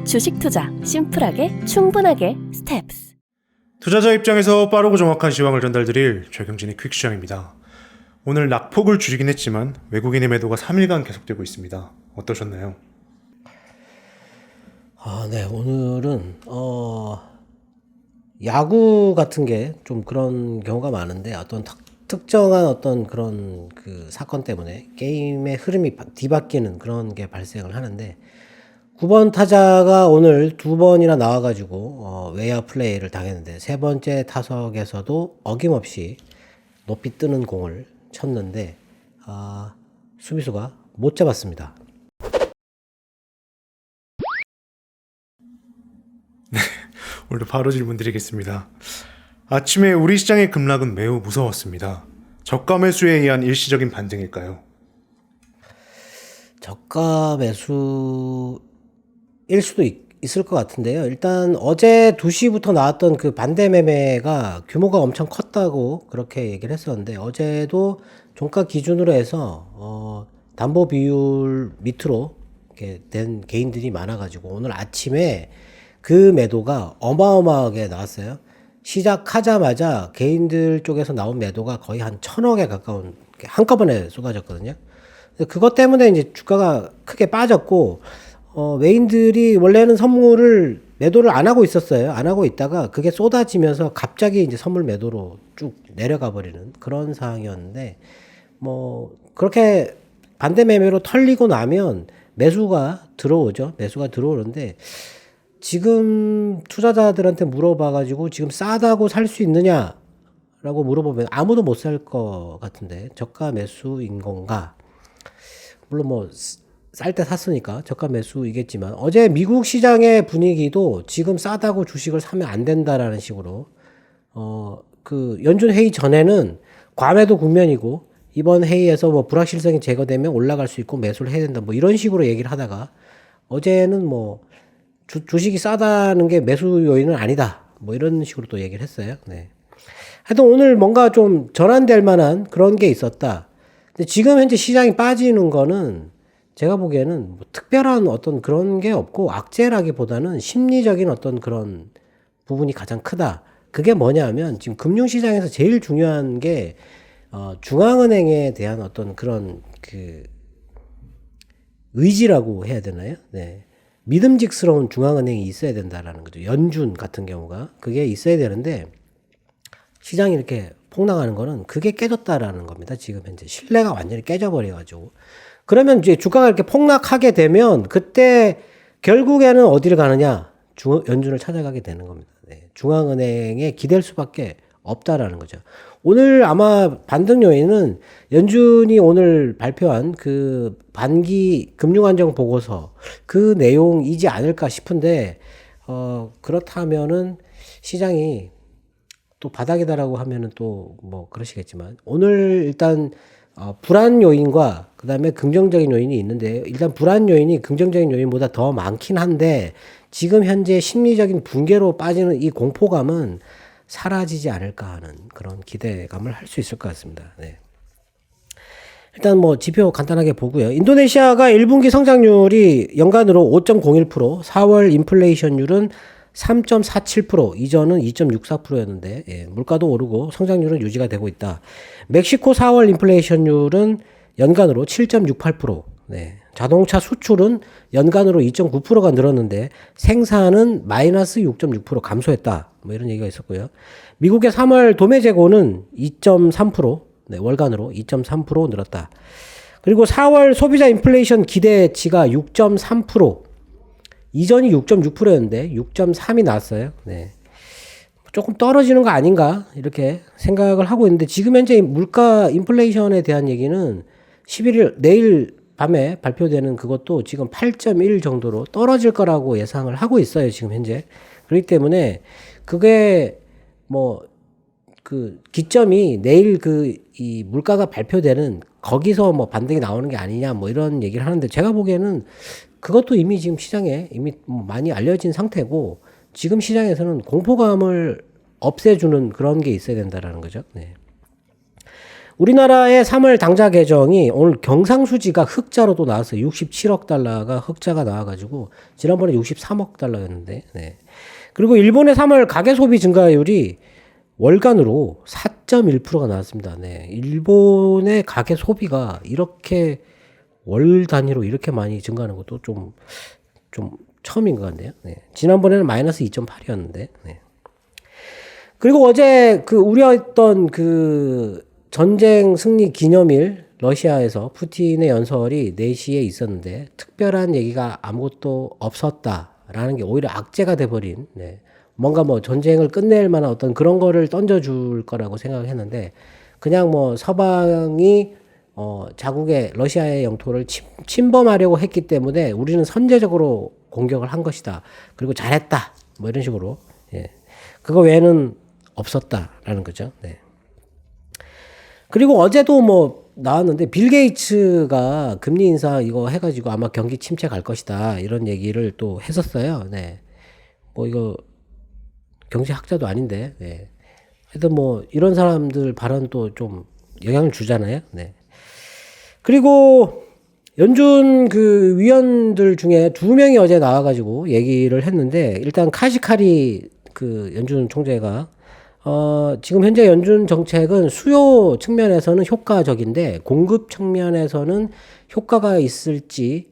주식 투자 심플하게 충분하게 스텝스. 투자자 입장에서 빠르고 정확한 시황을 전달드릴 최경진의 퀵시황입니다. 오늘 낙폭을 줄이긴 했지만 외국인의 매도가 3일간 계속되고 있습니다. 어떠셨나요? 네, 오늘은 야구 같은 게 좀 그런 경우가 많은데 어떤 특정한 어떤 그런 그 사건 때문에 게임의 흐름이 뒤바뀌는 그런 게 발생을 하는데 9번 타자가 오늘 2번이나 나와가지고 외야 플레이를 당했는데 세 번째 타석에서도 어김없이 높이 뜨는 공을 쳤는데 수비수가 못 잡았습니다. 오늘도 바로 질문 드리겠습니다. 아침에 우리 시장의 급락은 매우 무서웠습니다. 저가 매수에 의한 일시적인 반등일까요? 저가 매수일 수도 있을 것 같은데요. 일단 어제 2시부터 나왔던 그 반대 매매가 규모가 엄청 컸다고 그렇게 얘기를 했었는데 어제도 종가 기준으로 해서 담보 비율 밑으로 이렇게 된 개인들이 많아가지고 오늘 아침에 그 매도가 어마어마하게 나왔어요. 시작하자마자 개인들 쪽에서 나온 매도가 거의 한 1,000억에 가까운 한꺼번에 쏟아졌거든요. 그것 때문에 이제 주가가 크게 빠졌고 외인들이 원래는 선물을 매도를 안 하고 있었어요. 안 하고 있다가 그게 쏟아지면서 갑자기 이제 선물 매도로 쭉 내려가 버리는 그런 상황이었는데 그렇게 반대 매매로 털리고 나면 매수가 들어오죠. 매수가 들어오는데 지금 투자자들한테 물어봐가지고 지금 싸다고 살 수 있느냐라고 물어보면 아무도 못 살 것 같은데 저가 매수인 건가? 물론 쌀 때 샀으니까 저가 매수이겠지만 어제 미국 시장의 분위기도 지금 싸다고 주식을 사면 안 된다라는 식으로 그 연준 회의 전에는 과매도 국면이고 이번 회의에서 불확실성이 제거되면 올라갈 수 있고 매수를 해야 된다 이런 식으로 얘기를 하다가 어제는 주식이 싸다는 게 매수 요인은 아니다. 이런 식으로 또 얘기를 했어요. 네. 하여튼 오늘 뭔가 좀 전환될 만한 그런 게 있었다. 근데 지금 현재 시장이 빠지는 거는 제가 보기에는 특별한 어떤 그런 게 없고 악재라기보다는 심리적인 어떤 그런 부분이 가장 크다. 그게 뭐냐면 지금 금융시장에서 제일 중요한 게 중앙은행에 대한 어떤 그런 그 의지라고 해야 되나요? 네. 믿음직스러운 중앙은행이 있어야 된다라는 거죠. 연준 같은 경우가 그게 있어야 되는데 시장이 이렇게 폭락하는 거는 그게 깨졌다라는 겁니다. 지금 현재 신뢰가 완전히 깨져버려가지고 그러면 이제 주가가 이렇게 폭락하게 되면 그때 결국에는 어디를 가느냐? 연준을 찾아가게 되는 겁니다. 네. 중앙은행에 기댈 수밖에 없다라는 거죠. 오늘 아마 반등 요인은 연준이 오늘 발표한 그 반기 금융안정 보고서 그 내용이지 않을까 싶은데 그렇다면은 시장이 또 바닥이다라고 하면은 또 그러시겠지만 오늘 일단 불안 요인과 그다음에 긍정적인 요인이 있는데 일단 불안 요인이 긍정적인 요인보다 더 많긴 한데 지금 현재 심리적인 붕괴로 빠지는 이 공포감은 사라지지 않을까 하는 그런 기대감을 할 수 있을 것 같습니다. 네. 일단 지표 간단하게 보고요. 인도네시아가 1분기 성장률이 연간으로 5.01%, 4월 인플레이션율은 3.47%, 이전은 2.64%였는데 물가도 오르고 성장률은 유지가 되고 있다. 멕시코 4월 인플레이션율은 연간으로 7.68%, 네. 자동차 수출은 연간으로 2.9%가 늘었는데 생산은 마이너스 6.6% 감소했다. 이런 얘기가 있었고요. 미국의 3월 도매 재고는 2.3%, 네, 월간으로 2.3% 늘었다. 그리고 4월 소비자 인플레이션 기대치가 6.3%, 이전이 6.6%였는데 6.3이 나왔어요. 네. 조금 떨어지는 거 아닌가 이렇게 생각을 하고 있는데 지금 현재 물가 인플레이션에 대한 얘기는 11일 내일 밤에 발표되는 그것도 지금 8.1 정도로 떨어질 거라고 예상을 하고 있어요. 지금 현재. 그렇기 때문에 그게 그 기점이 내일 이 물가가 발표되는 거기서 반등이 나오는 게 아니냐 이런 얘기를 하는데 제가 보기에는 그것도 이미 지금 시장에 이미 많이 알려진 상태고 지금 시장에서는 공포감을 없애주는 그런 게 있어야 된다라는 거죠. 네. 우리나라의 3월 당좌 개정이 오늘 경상수지가 흑자로 또 나왔어요. 67억 달러가 흑자가 나와가지고 지난번에 63억 달러였는데. 네. 그리고 일본의 3월 가계소비 증가율이 월간으로 4.1%가 나왔습니다. 네. 일본의 가계소비가 이렇게 월 단위로 이렇게 많이 증가하는 것도 좀 처음인 것 같네요. 네. 지난번에는 마이너스 2.8이었는데. 네. 그리고 어제 그 우려했던 그 전쟁 승리 기념일 러시아에서 푸틴의 연설이 4시에 있었는데 특별한 얘기가 아무것도 없었다라는 게 오히려 악재가 돼버린, 네. 뭔가 뭐 전쟁을 끝낼 만한 어떤 그런 거를 던져줄 거라고 생각을 했는데 그냥 뭐 서방이 자국의 러시아의 영토를 침범하려고 했기 때문에 우리는 선제적으로 공격을 한 것이다. 그리고 잘했다. 뭐 이런 식으로. 예. 그거 외에는 없었다라는 거죠. 네. 그리고 어제도 뭐 나왔는데 빌 게이츠가 금리 인사 이거 해가지고 아마 경기 침체 갈 것이다. 이런 얘기를 또 했었어요. 네. 뭐 이거 경제학자도 아닌데. 네. 하여튼 뭐 이런 사람들 발언도 좀 영향을 주잖아요. 네. 그리고 연준 그 위원들 중에 2명이 어제 나와가지고 얘기를 했는데 일단 카시카리 그 연준 총재가 지금 현재 연준 정책은 수요 측면에서는 효과적인데 공급 측면에서는 효과가 있을지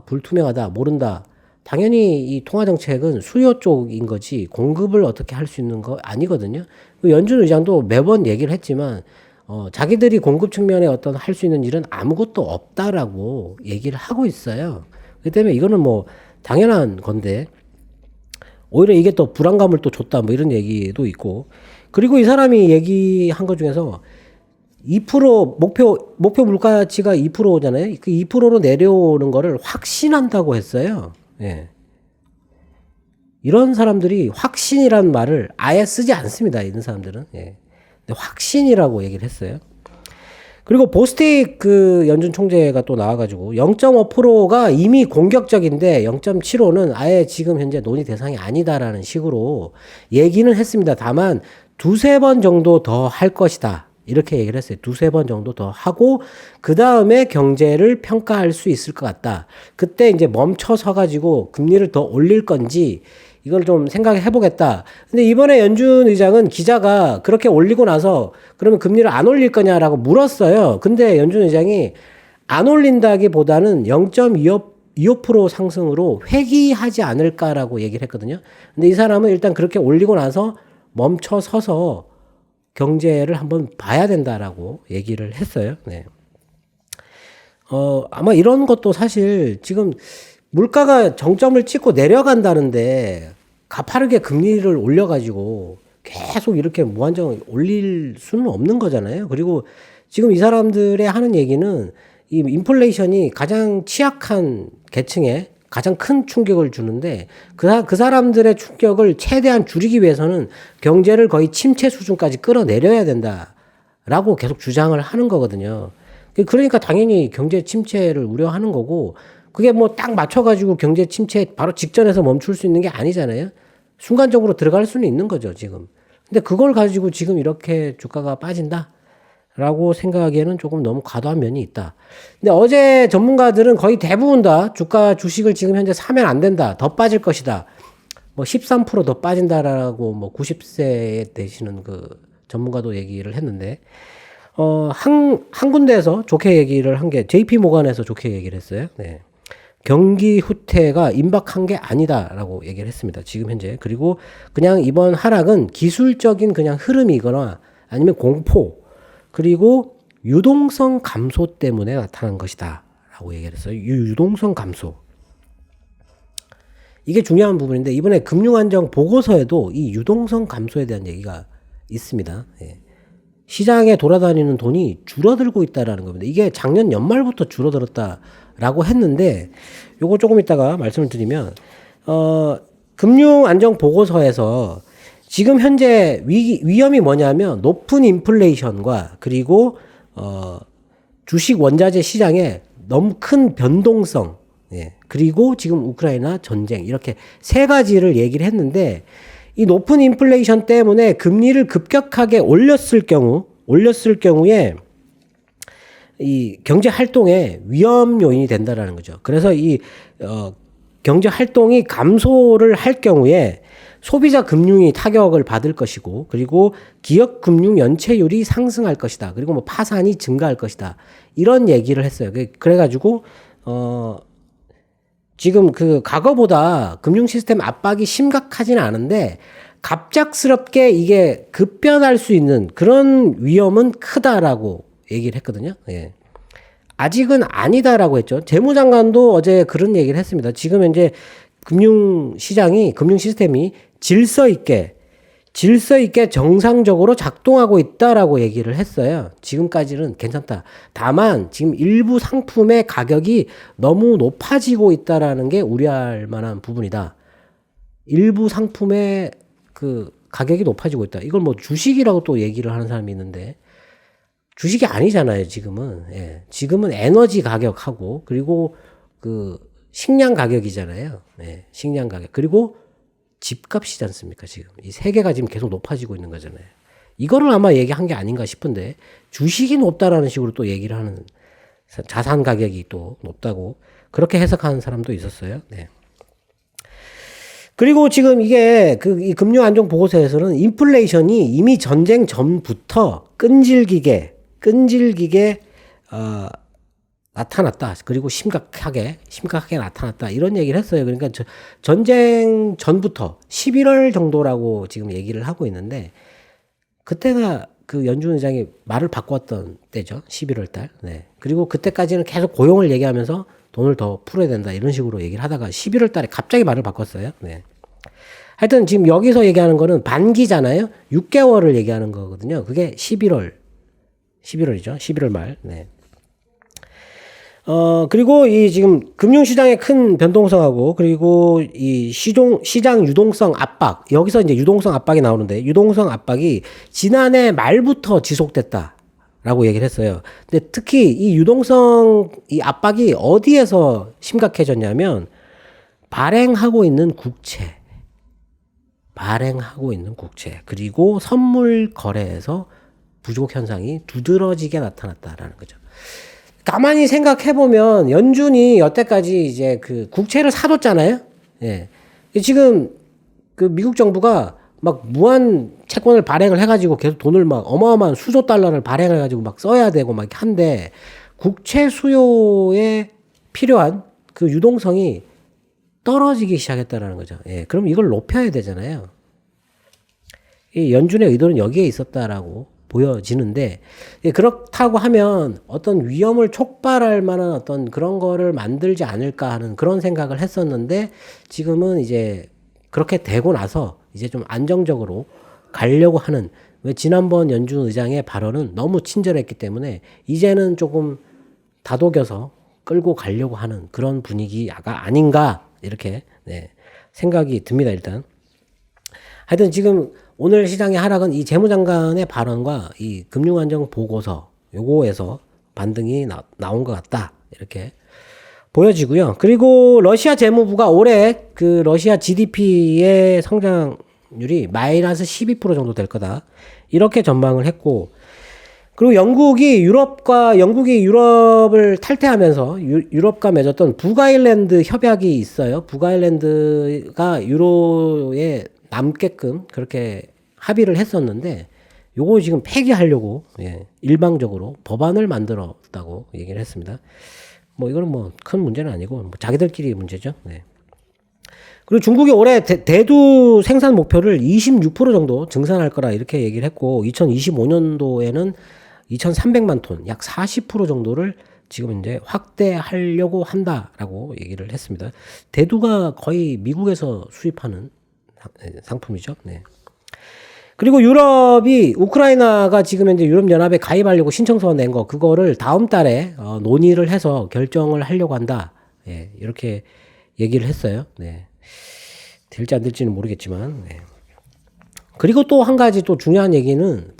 불투명하다, 모른다. 당연히 이 통화 정책은 수요 쪽인 거지 공급을 어떻게 할 수 있는 거 아니거든요. 연준 의장도 매번 얘기를 했지만 자기들이 공급 측면에 어떤 할 수 있는 일은 아무것도 없다라고 얘기를 하고 있어요. 그렇기 때문에 이거는 뭐 당연한 건데 오히려 이게 또 불안감을 또 줬다 뭐 이런 얘기도 있고 그리고 이 사람이 얘기한 것 중에서 2% 목표 물가치가 2%잖아요. 그 2%로 내려오는 거를 확신한다고 했어요. 예. 이런 사람들이 확신이라는 말을 아예 쓰지 않습니다. 이런 사람들은. 예. 확신이라고 얘기를 했어요. 그리고 보스틱 그 연준 총재가 또 나와가지고 0.5%가 이미 공격적인데 0.75는 아예 지금 현재 논의 대상이 아니다라는 식으로 얘기는 했습니다. 다만 2-3번 정도 더 할 것이다. 이렇게 얘기를 했어요. 2-3번 정도 더 하고 그 다음에 경제를 평가할 수 있을 것 같다. 그때 이제 멈춰서 가지고 금리를 더 올릴 건지 이걸 좀 생각해 보겠다. 근데 이번에 연준 의장은 기자가 그렇게 올리고 나서 그러면 금리를 안 올릴 거냐라고 물었어요. 근데 연준 의장이 안 올린다기보다는 0.25% 상승으로 회귀하지 않을까라고 얘기를 했거든요. 근데 이 사람은 일단 그렇게 올리고 나서 멈춰 서서 경제를 한번 봐야 된다라고 얘기를 했어요. 네. 아마 이런 것도 사실 지금 물가가 정점을 찍고 내려간다는데 가파르게 금리를 올려가지고 계속 이렇게 무한정 올릴 수는 없는 거잖아요. 그리고 지금 이 사람들의 하는 얘기는 이 인플레이션이 가장 취약한 계층에 가장 큰 충격을 주는데 그 사람들의 충격을 최대한 줄이기 위해서는 경제를 거의 침체 수준까지 끌어내려야 된다라고 계속 주장을 하는 거거든요. 그러니까 당연히 경제 침체를 우려하는 거고 그게 뭐 딱 맞춰가지고 경제 침체 바로 직전에서 멈출 수 있는 게 아니잖아요. 순간적으로 들어갈 수는 있는 거죠, 지금. 근데 그걸 가지고 지금 이렇게 주가가 빠진다라고 생각하기에는 조금 너무 과도한 면이 있다. 근데 어제 전문가들은 거의 대부분 다 주식을 지금 현재 사면 안 된다. 더 빠질 것이다. 뭐 13% 더 빠진다라고 뭐 90세에 되시는 그 전문가도 얘기를 했는데 한 군데에서 좋게 얘기를 한 게 JP 모간에서 좋게 얘기를 했어요. 네. 경기 후퇴가 임박한 게 아니다라고 얘기를 했습니다. 지금 현재. 그리고 그냥 이번 하락은 기술적인 그냥 흐름이거나 아니면 공포 그리고 유동성 감소 때문에 나타난 것이다 라고 얘기를 했어요. 유동성 감소. 이게 중요한 부분인데 이번에 금융안정 보고서에도 이 유동성 감소에 대한 얘기가 있습니다. 예. 시장에 돌아다니는 돈이 줄어들고 있다라는 겁니다. 이게 작년 연말부터 줄어들었다라고 했는데 요거 조금 이따가 말씀을 드리면 금융 안정 보고서에서 지금 현재 위험이 뭐냐면 높은 인플레이션과 그리고 주식 원자재 시장에 너무 큰 변동성 예. 그리고 지금 우크라이나 전쟁 이렇게 세 가지를 얘기를 했는데 이 높은 인플레이션 때문에 금리를 급격하게 올렸을 경우 올렸을 경우에 이 경제 활동에 위험 요인이 된다라는 거죠. 그래서 이 경제 활동이 감소를 할 경우에 소비자 금융이 타격을 받을 것이고, 그리고 기업 금융 연체율이 상승할 것이다. 그리고 뭐 파산이 증가할 것이다. 이런 얘기를 했어요. 그래가지고 지금 그 과거보다 금융 시스템 압박이 심각하지는 않은데 갑작스럽게 이게 급변할 수 있는 그런 위험은 크다라고 얘기를 했거든요. 예. 아직은 아니다라고 했죠. 재무장관도 어제 그런 얘기를 했습니다. 지금 현재 금융 시스템이 질서 있게 정상적으로 작동하고 있다라고 얘기를 했어요. 지금까지는 괜찮다. 다만 지금 일부 상품의 가격이 너무 높아지고 있다라는 게 우려할 만한 부분이다. 일부 상품의 그 가격이 높아지고 있다. 이걸 뭐 주식이라고 또 얘기를 하는 사람이 있는데, 주식이 아니잖아요, 지금은. 예. 지금은 에너지 가격하고, 그리고 그 식량 가격이잖아요. 예. 식량 가격. 그리고 집값이지 않습니까, 지금. 이 세 개가 지금 계속 높아지고 있는 거잖아요. 이거를 아마 얘기한 게 아닌가 싶은데, 주식이 높다라는 식으로 또 얘기를 하는, 자산 가격이 또 높다고, 그렇게 해석하는 사람도 있었어요. 네. 그리고 지금 이게 이 금융 안정 보고서에서는 인플레이션이 이미 전쟁 전부터 끈질기게 나타났다. 그리고 심각하게 나타났다. 이런 얘기를 했어요. 그러니까 전쟁 전부터 11월 정도라고 지금 얘기를 하고 있는데, 그때가 그 연준 의장이 말을 바꿨던 때죠. 11월 달. 네. 그리고 그때까지는 계속 고용을 얘기하면서 돈을 더 풀어야 된다. 이런 식으로 얘기를 하다가 11월 달에 갑자기 말을 바꿨어요. 네. 하여튼 지금 여기서 얘기하는 거는 반기잖아요. 6개월을 얘기하는 거거든요. 그게 11월이죠. 11월 말. 네. 그리고 이 지금 금융시장의 큰 변동성하고, 그리고 이 시장 유동성 압박, 여기서 이제 유동성 압박이 나오는데, 유동성 압박이 지난해 말부터 지속됐다라고 얘기를 했어요. 근데 특히 이 유동성 이 압박이 어디에서 심각해졌냐면, 발행하고 있는 국채, 그리고 선물 거래에서 부족 현상이 두드러지게 나타났다라는 거죠. 가만히 생각해보면 연준이 여태까지 이제 그 국채를 사뒀잖아요. 예. 지금 그 미국 정부가 막 무한 채권을 발행을 해가지고 계속 돈을 막 어마어마한 수조 달러를 발행해가지고 막 써야 되고 막 한데, 국채 수요에 필요한 그 유동성이 떨어지기 시작했다라는 거죠. 예. 그럼 이걸 높여야 되잖아요. 이 연준의 의도는 여기에 있었다라고 보여지는데, 그렇다고 하면 어떤 위험을 촉발할 만한 어떤 그런 거를 만들지 않을까 하는 그런 생각을 했었는데, 지금은 이제 그렇게 되고 나서 이제 좀 안정적으로 가려고 하는, 왜 지난번 연준 의장의 발언은 너무 친절했기 때문에 이제는 조금 다독여서 끌고 가려고 하는 그런 분위기가 아닌가, 이렇게 네, 생각이 듭니다. 일단 하여튼 지금 오늘 시장의 하락은 이 재무장관의 발언과 이 금융안정 보고서 요거에서 반등이 나온 것 같다, 이렇게 보여지고요. 그리고 러시아 재무부가 올해 그 러시아 GDP의 성장률이 마이너스 12% 정도 될 거다, 이렇게 전망을 했고, 그리고 영국이 유럽을 탈퇴하면서 유럽과 맺었던 북아일랜드 협약이 있어요. 북아일랜드가 유로에 남게끔 그렇게 합의를 했었는데, 요거 지금 폐기하려고 일방적으로 법안을 만들었다고 얘기를 했습니다. 뭐 이거는 뭐 큰 문제는 아니고 뭐 자기들끼리 문제죠. 네. 그리고 중국이 올해 대두 생산 목표를 26% 정도 증산할 거라 이렇게 얘기를 했고, 2025년도에는 2,300만 톤, 약 40% 정도를 지금 이제 확대하려고 한다라고 얘기를 했습니다. 대두가 거의 미국에서 수입하는 상품이죠. 네. 그리고 유럽이, 우크라이나가 지금 이제 유럽연합에 가입하려고 신청서 낸 거, 그거를 다음 달에 논의를 해서 결정을 하려고 한다. 예, 이렇게 얘기를 했어요. 네. 될지 안 될지는 모르겠지만. 네. 그리고 또 한 가지 또 중요한 얘기는,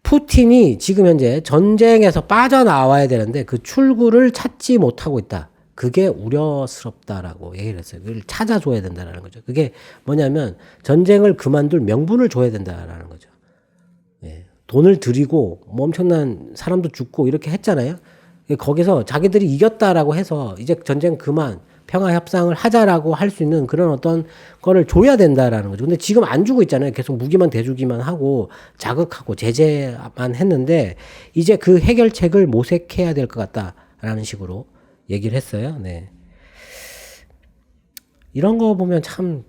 푸틴이 지금 현재 전쟁에서 빠져나와야 되는데 그 출구를 찾지 못하고 있다. 그게 우려스럽다라고 얘기를 했어요. 그걸 찾아줘야 된다라는 거죠. 그게 뭐냐면 전쟁을 그만둘 명분을 줘야 된다라는 거죠. 예. 돈을 들이고 뭐 엄청난 사람도 죽고 이렇게 했잖아요. 거기서 자기들이 이겼다라고 해서 이제 전쟁 그만 평화 협상을 하자라고 할 수 있는 그런 어떤 거를 줘야 된다라는 거죠. 근데 지금 안 주고 있잖아요. 계속 무기만 대주기만 하고 자극하고 제재만 했는데 이제 그 해결책을 모색해야 될 것 같다라는 식으로 얘기를 했어요. 네. 이런 거 보면 참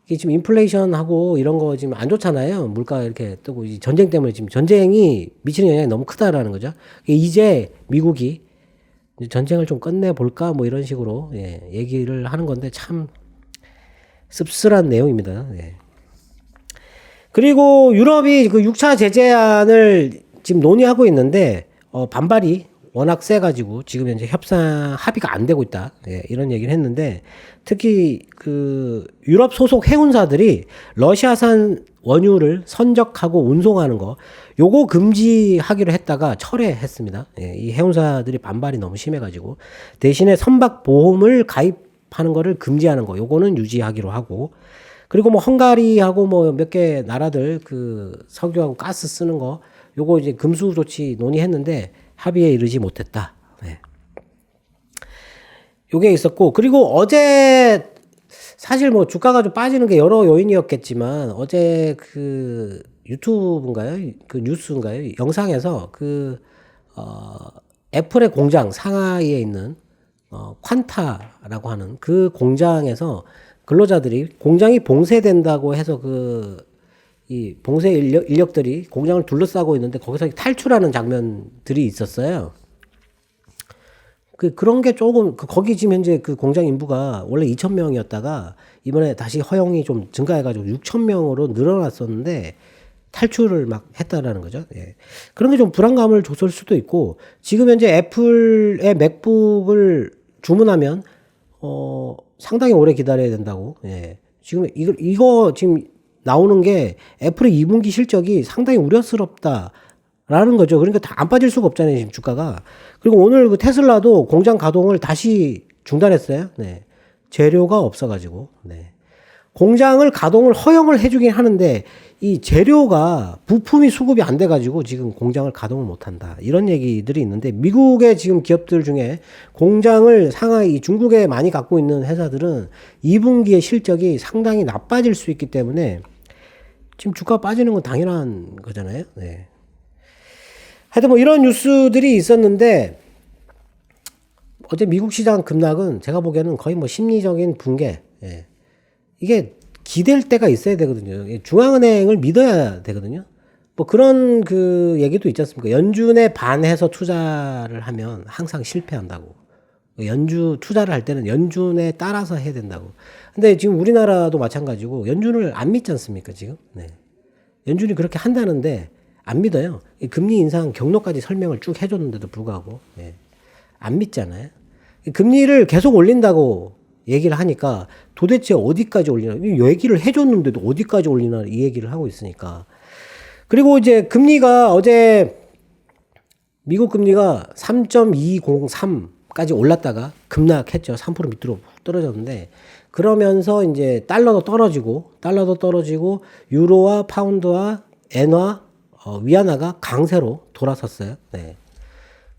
이게 지금 인플레이션하고 이런 거 지금 안 좋잖아요. 물가 이렇게 뜨고 이 전쟁 때문에 지금 전쟁이 미치는 영향이 너무 크다라는 거죠. 이제 미국이 전쟁을 좀 끝내볼까 뭐 이런 식으로 얘기를 하는 건데 참 씁쓸한 내용입니다. 그리고 유럽이 그 6차 제재안을 지금 논의하고 있는데 반발이 워낙 세가지고 지금 현재 협상 합의가 안 되고 있다. 이런 얘기를 했는데 특히 그 유럽 소속 해운사들이 러시아산 원유를 선적하고 운송하는 거 요거 금지하기로 했다가 철회했습니다. 이 해운사들이 반발이 너무 심해가지고 대신에 선박 보험을 가입하는 거를 금지하는 거 요거는 유지하기로 하고 그리고 뭐 헝가리하고 뭐 몇 개 나라들 그 석유하고 가스 쓰는 거 요거 이제 금수 조치 논의했는데 합의에 이르지 못했다. 요게 있었고 그리고 어제 사실 뭐 주가가 좀 빠지는 게 여러 요인이었겠지만 어제 그 유튜브인가요? 그 뉴스인가요? 영상에서 애플의 공장 상하이에 있는 퀀타라고 하는 그 공장에서 근로자들이 공장이 봉쇄된다고 해서 이 봉쇄 인력들이 공장을 둘러싸고 있는데 거기서 탈출하는 장면들이 있었어요. 그런 게 조금, 거기 지금 현재 그 공장 인부가 원래 2,000명이었다가 이번에 다시 허용이 좀 증가해가지고 6,000명으로 늘어났었는데 탈출을 막 했다라는 거죠. 그런 게 좀 불안감을 줬을 수도 있고 지금 현재 애플의 맥북을 주문하면, 상당히 오래 기다려야 된다고. 지금 이거 지금 나오는 게 애플의 2분기 실적이 상당히 우려스럽다. 라는 거죠. 그러니까 다 안 빠질 수가 없잖아요, 지금 주가가. 그리고 오늘 그 테슬라도 공장 가동을 다시 중단했어요. 재료가 없어가지고. 공장을 가동을 허용을 해주긴 하는데 이 재료가 부품이 수급이 안 돼가지고 지금 공장을 가동을 못한다. 이런 얘기들이 있는데 미국의 지금 기업들 중에 공장을 상하이 중국에 많이 갖고 있는 회사들은 2분기의 실적이 상당히 나빠질 수 있기 때문에 지금 주가 빠지는 건 당연한 거잖아요. 하여튼 뭐 이런 뉴스들이 있었는데 어제 미국 시장 급락은 제가 보기에는 거의 뭐 심리적인 붕괴. 이게 기댈 때가 있어야 되거든요. 중앙은행을 믿어야 되거든요. 뭐 그런 그 얘기도 있지 않습니까? 연준에 반해서 투자를 하면 항상 실패한다고. 투자를 할 때는 연준에 따라서 해야 된다고. 근데 지금 우리나라도 마찬가지고 연준을 안 믿지 않습니까, 지금? 연준이 그렇게 한다는데 안 믿어요. 금리 인상 경로까지 설명을 쭉 해줬는데도 불구하고 안 믿잖아요. 금리를 계속 올린다고 얘기를 하니까 도대체 어디까지 올리나 이 얘기를 해줬는데도 어디까지 올리나 이 얘기를 하고 있으니까. 그리고 이제 금리가 어제 미국 금리가 3.203까지 올랐다가 급락했죠. 3% 밑으로 떨어졌는데 그러면서 이제 달러도 떨어지고 유로와 파운드와 엔화 위안화가 강세로 돌아섰어요.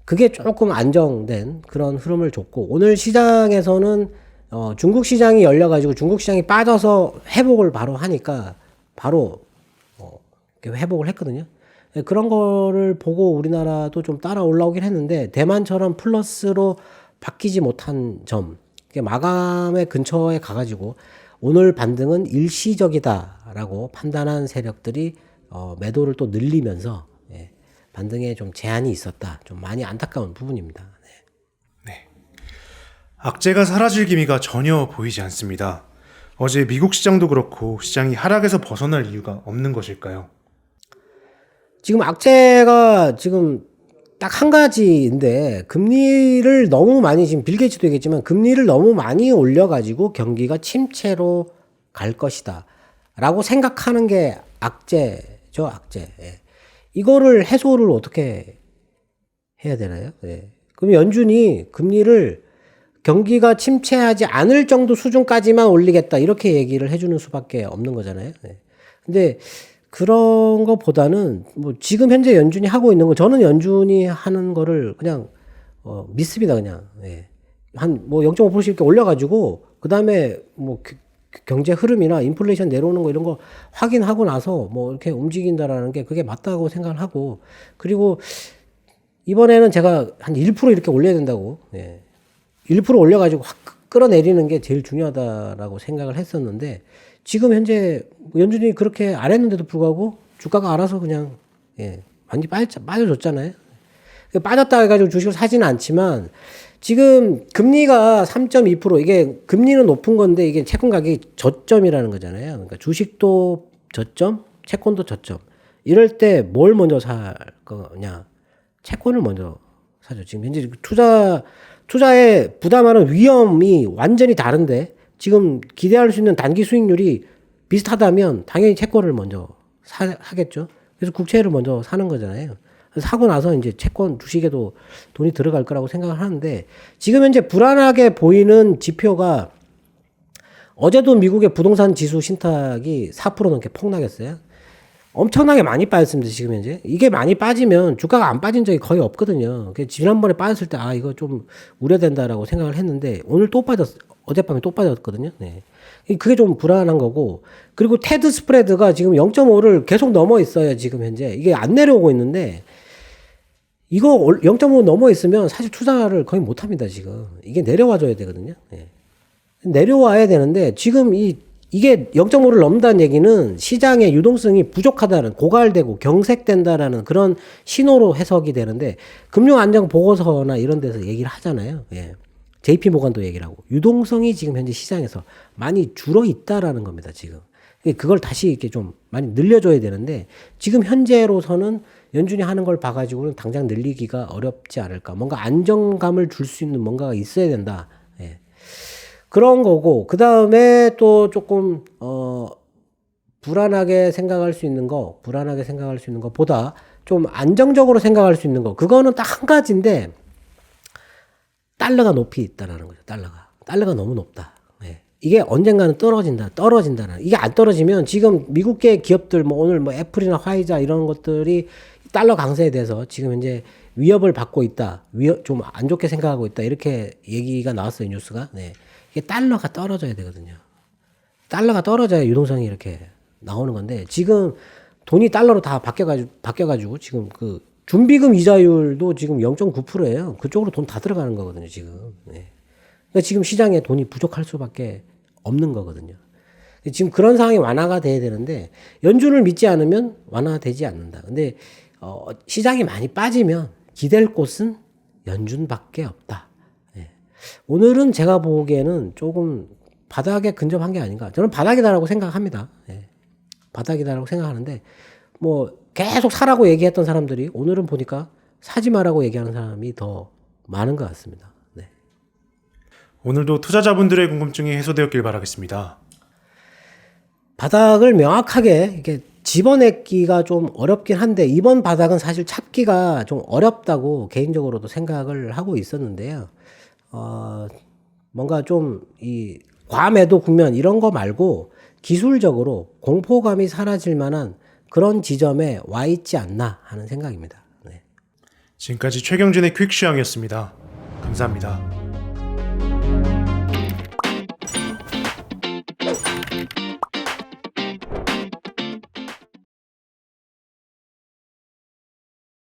그게 조금 안정된 그런 흐름을 줬고 오늘 시장에서는 중국 시장이 열려가지고 중국 시장이 빠져서 회복을 바로 하니까 바로 회복을 했거든요. 그런 거를 보고 우리나라도 좀 따라 올라오긴 했는데 대만처럼 플러스로 바뀌지 못한 점 마감의 근처에 가가지고 오늘 반등은 일시적이다라고 판단한 세력들이 매도를 또 늘리면서 반등에 좀 제한이 있었다. 좀 많이 안타까운 부분입니다. 악재가 사라질 기미가 전혀 보이지 않습니다. 어제 미국 시장도 그렇고 시장이 하락에서 벗어날 이유가 없는 것일까요? 지금 악재가 지금 딱 한 가지인데 금리를 너무 많이 지금 빌 게이츠도 얘기했지만 금리를 너무 많이 올려가지고 경기가 침체로 갈 것이다 라고 생각하는 게 악재죠. 악재. 이거를 해소를 어떻게 해야 되나요? 그럼 연준이 금리를 경기가 침체하지 않을 정도 수준까지만 올리겠다 이렇게 얘기를 해주는 수밖에 없는 거잖아요. 근데 그런 거보다는 뭐 지금 현재 연준이 하고 있는 거 저는 연준이 하는 거를 그냥 믿습니다 그냥. 예. 한 뭐 0.5%씩 이렇게 올려가지고 그 다음에 뭐 경제 흐름이나 인플레이션 내려오는 거 이런 거 확인하고 나서 뭐 이렇게 움직인다라는 게 그게 맞다고 생각을 하고 그리고 이번에는 제가 한 1% 이렇게 올려야 된다고 1% 올려가지고 확 끌어내리는 게 제일 중요하다라고 생각을 했었는데 지금 현재 연준이 그렇게 안 했는데도 불구하고 주가가 알아서 그냥 완전히 빠져줬잖아요. 빠졌다 해가지고 주식을 사지는 않지만 지금 금리가 3.2% 이게 금리는 높은 건데 이게 채권 가격이 저점이라는 거잖아요. 그러니까 주식도 저점, 채권도 저점. 이럴 때 뭘 먼저 살 거냐? 채권을 먼저 사죠. 지금 현재 투자에 부담하는 위험이 완전히 다른데 지금 기대할 수 있는 단기 수익률이 비슷하다면 당연히 채권을 먼저 하겠죠. 그래서 국채를 먼저 사는 거잖아요. 사고 나서 이제 채권 주식에도 돈이 들어갈 거라고 생각을 하는데 지금 현재 불안하게 보이는 지표가 어제도 미국의 부동산 지수 신탁이 4% 넘게 폭락했어요. 엄청나게 많이 빠졌습니다. 지금 현재 이게 많이 빠지면 주가가 안 빠진 적이 거의 없거든요. 지난번에 빠졌을 때 이거 좀 우려된다라고 생각을 했는데 오늘 또 어젯밤에 또 빠졌거든요. 네. 그게 좀 불안한 거고 그리고 테드 스프레드가 지금 0.5를 계속 넘어 있어요. 지금 현재 이게 안 내려오고 있는데 이거 0.5 넘어 있으면 사실 투자를 거의 못 합니다. 지금 이게 내려와 줘야 되거든요. 네. 내려와야 되는데 지금 이게 0.5를 넘는다는 얘기는 시장의 유동성이 부족하다는 고갈되고 경색된다라는 그런 신호로 해석이 되는데 금융안정보고서나 이런 데서 얘기를 하잖아요. JP 모간도 얘기를 하고 유동성이 지금 현재 시장에서 많이 줄어 있다라는 겁니다. 지금 그걸 다시 이렇게 좀 많이 늘려줘야 되는데 지금 현재로서는 연준이 하는 걸 봐가지고는 당장 늘리기가 어렵지 않을까. 뭔가 안정감을 줄 수 있는 뭔가가 있어야 된다. 그런 거고 그 다음에 또 조금 불안하게 생각할 수 있는 거보다 좀 안정적으로 생각할 수 있는 거 그거는 딱 한 가지인데 달러가 높이 있다라는 거죠. 달러가 너무 높다. 이게 언젠가는 떨어진다는 이게 안 떨어지면 지금 미국계 기업들 뭐 오늘 뭐 애플이나 화이자 이런 것들이 달러 강세에 대해서 지금 현재 위협을 받고 있다. 좀 안 좋게 생각하고 있다. 이렇게 얘기가 나왔어요. 뉴스가. 이게 달러가 떨어져야 되거든요. 달러가 떨어져야 유동성이 이렇게 나오는 건데 지금 돈이 달러로 다 바뀌어가지고 지금 그 준비금 이자율도 지금 0.9%예요. 그쪽으로 돈 다 들어가는 거거든요. 지금. 그러니까 지금 시장에 돈이 부족할 수밖에 없는 거거든요. 지금 그런 상황이 완화가 돼야 되는데 연준을 믿지 않으면 완화되지 않는다. 근데 시장이 많이 빠지면 기댈 곳은 연준밖에 없다. 오늘은 제가 보기에는 조금 바닥에 근접한 게 아닌가. 저는 바닥이다라고 생각합니다. 바닥이다라고 생각하는데 뭐 계속 사라고 얘기했던 사람들이 오늘은 보니까 사지 마라고 얘기하는 사람이 더 많은 것 같습니다. 오늘도 투자자분들의 궁금증이 해소되었길 바라겠습니다. 바닥을 명확하게 이렇게 집어내기가 좀 어렵긴 한데 이번 바닥은 사실 찾기가 좀 어렵다고 개인적으로도 생각을 하고 있었는데요. 뭔가 좀 이 과매도 국면 이런 거 말고 기술적으로 공포감이 사라질 만한 그런 지점에 와 있지 않나 하는 생각입니다. 지금까지 최경진의 퀵시황이었습니다. 감사합니다.